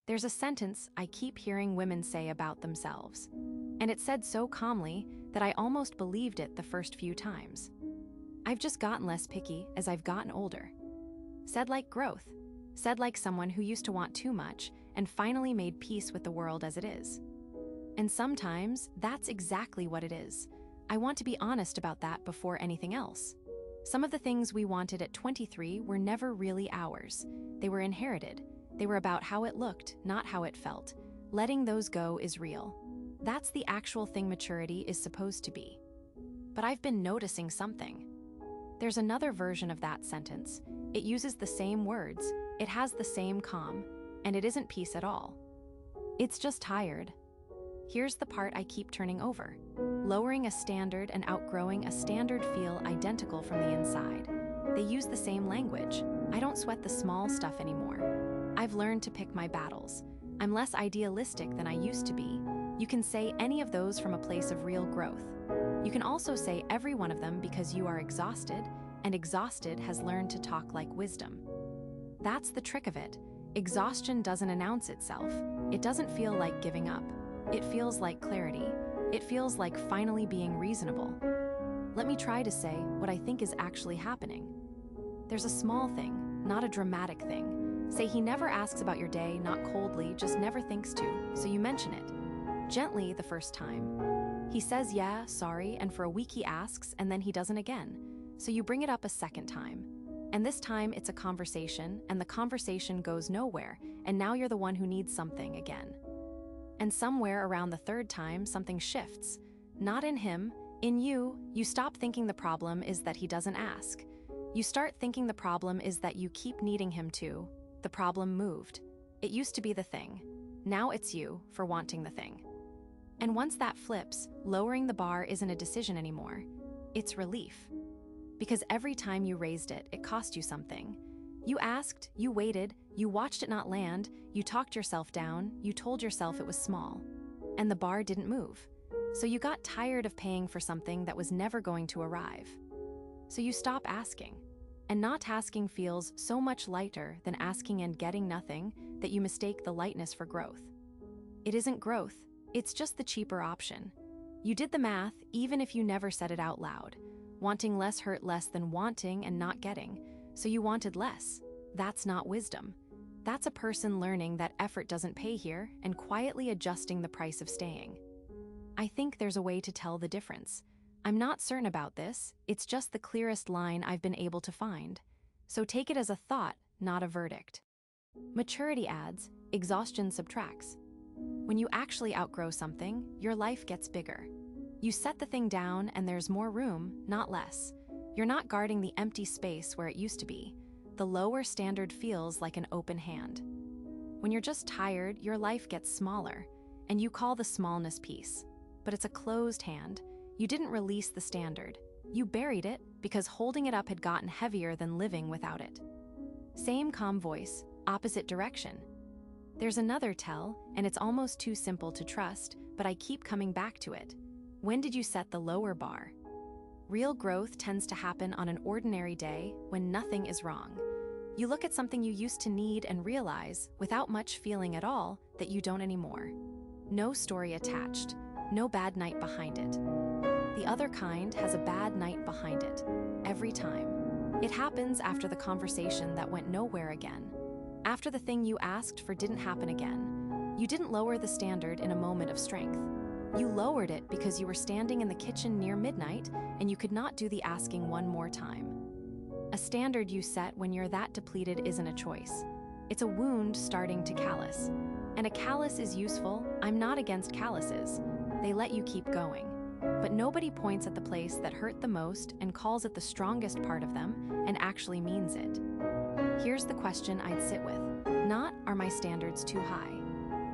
There's a sentence I keep hearing women say about themselves, and it's said so calmly that I almost believed it the first few times. I've just gotten less picky as I've gotten older. Said like growth. Said like someone who used to want too much and finally made peace with the world as it is. And sometimes that's exactly what it is. I want to be honest about that before anything else. Some of the things we wanted at 23 were never really ours. They were inherited. They were about how it looked, not how it felt. Letting those go is real. That's the actual thing maturity is supposed to be. But I've been noticing something. There's another version of that sentence. It uses the same words, it has the same calm, and it isn't peace at all. It's just tired. Here's the part I keep turning over. Lowering a standard and outgrowing a standard feel identical from the inside. They use the same language. I don't sweat the small stuff anymore. I've learned to pick my battles. I'm less idealistic than I used to be. You can say any of those from a place of real growth. You can also say every one of them because you are exhausted, and exhausted has learned to talk like wisdom. That's the trick of it. Exhaustion doesn't announce itself. It doesn't feel like giving up. It feels like clarity. It feels like finally being reasonable. Let me try to say what I think is actually happening. There's a small thing, not a dramatic thing. Say he never asks about your day, not coldly, just never thinks to, so you mention it. Gently the first time. He says yeah, sorry, and for a week he asks, and then he doesn't again. So you bring it up a second time. And this time it's a conversation, and the conversation goes nowhere, and now you're the one who needs something again. And somewhere around the third time, something shifts. Not in him, in you. You stop thinking the problem is that he doesn't ask. You start thinking the problem is that you keep needing him to. The problem moved. It used to be the thing. Now it's you for wanting the thing. And once that flips, lowering the bar isn't a decision anymore. It's relief. Because every time you raised it, it cost you something. You asked, you waited, you watched it not land, you talked yourself down, you told yourself it was small. And the bar didn't move. So you got tired of paying for something that was never going to arrive. So you stop asking. And not asking feels so much lighter than asking and getting nothing that you mistake the lightness for growth. It isn't growth, it's just the cheaper option. You did the math even if you never said it out loud. Wanting less hurt less than wanting and not getting. So you wanted less. That's not wisdom. That's a person learning that effort doesn't pay here and quietly adjusting the price of staying. I think there's a way to tell the difference. I'm not certain about this, it's just the clearest line I've been able to find. So take it as a thought, not a verdict. Maturity adds, exhaustion subtracts. When you actually outgrow something, your life gets bigger. You set the thing down and there's more room, not less. You're not guarding the empty space where it used to be. The lower standard feels like an open hand. When you're just tired, your life gets smaller, and you call the smallness peace. But it's a closed hand. You didn't release the standard. You buried it because holding it up had gotten heavier than living without it. Same calm voice, opposite direction. There's another tell, and it's almost too simple to trust, but I keep coming back to it. When did you set the lower bar? Real growth tends to happen on an ordinary day when nothing is wrong. You look at something you used to need and realize, without much feeling at all, that you don't anymore. No story attached, no bad night behind it. The other kind has a bad night behind it, every time. It happens after the conversation that went nowhere again, after the thing you asked for didn't happen again. You didn't lower the standard in a moment of strength. You lowered it because you were standing in the kitchen near midnight and you could not do the asking one more time. A standard you set when you're that depleted isn't a choice. It's a wound starting to callus. And a callus is useful. I'm not against calluses. They let you keep going. But nobody points at the place that hurt the most and calls it the strongest part of them and actually means it. Here's the question I'd sit with. Not, are my standards too high?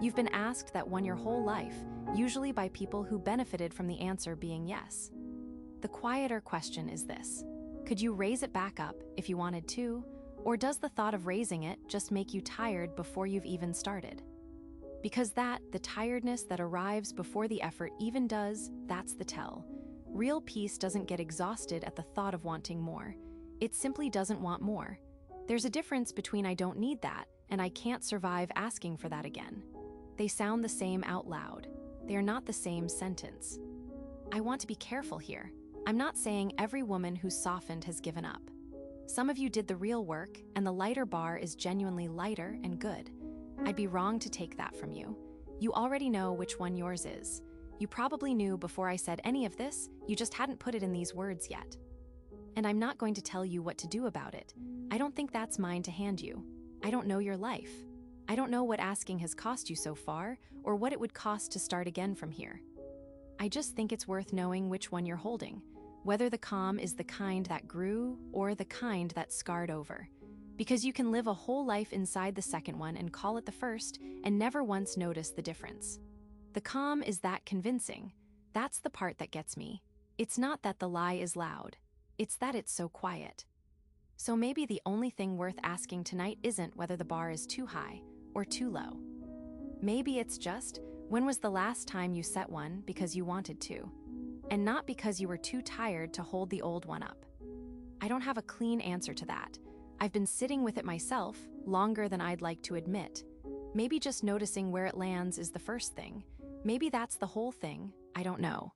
You've been asked that one your whole life, usually by people who benefited from the answer being yes. The quieter question is this: could you raise it back up if you wanted to, or does the thought of raising it just make you tired before you've even started? Because the tiredness that arrives before the effort even does, that's the tell. Real peace doesn't get exhausted at the thought of wanting more. It simply doesn't want more. There's a difference between I don't need that and I can't survive asking for that again. They sound the same out loud. They are not the same sentence. I want to be careful here. I'm not saying every woman who's softened has given up. Some of you did the real work, and the lighter bar is genuinely lighter and good. I'd be wrong to take that from you. You already know which one yours is. You probably knew before I said any of this, you just hadn't put it in these words yet. And I'm not going to tell you what to do about it. I don't think that's mine to hand you. I don't know your life. I don't know what asking has cost you so far, or what it would cost to start again from here. I just think it's worth knowing which one you're holding, whether the calm is the kind that grew or the kind that scarred over. Because you can live a whole life inside the second one and call it the first and never once notice the difference. The calm is that convincing. That's the part that gets me. It's not that the lie is loud. It's that it's so quiet. So maybe the only thing worth asking tonight isn't whether the bar is too high or too low. Maybe it's just, when was the last time you set one because you wanted to, and not because you were too tired to hold the old one up? I don't have a clean answer to that. I've been sitting with it myself longer than I'd like to admit. Maybe just noticing where it lands is the first thing. Maybe that's the whole thing. I don't know.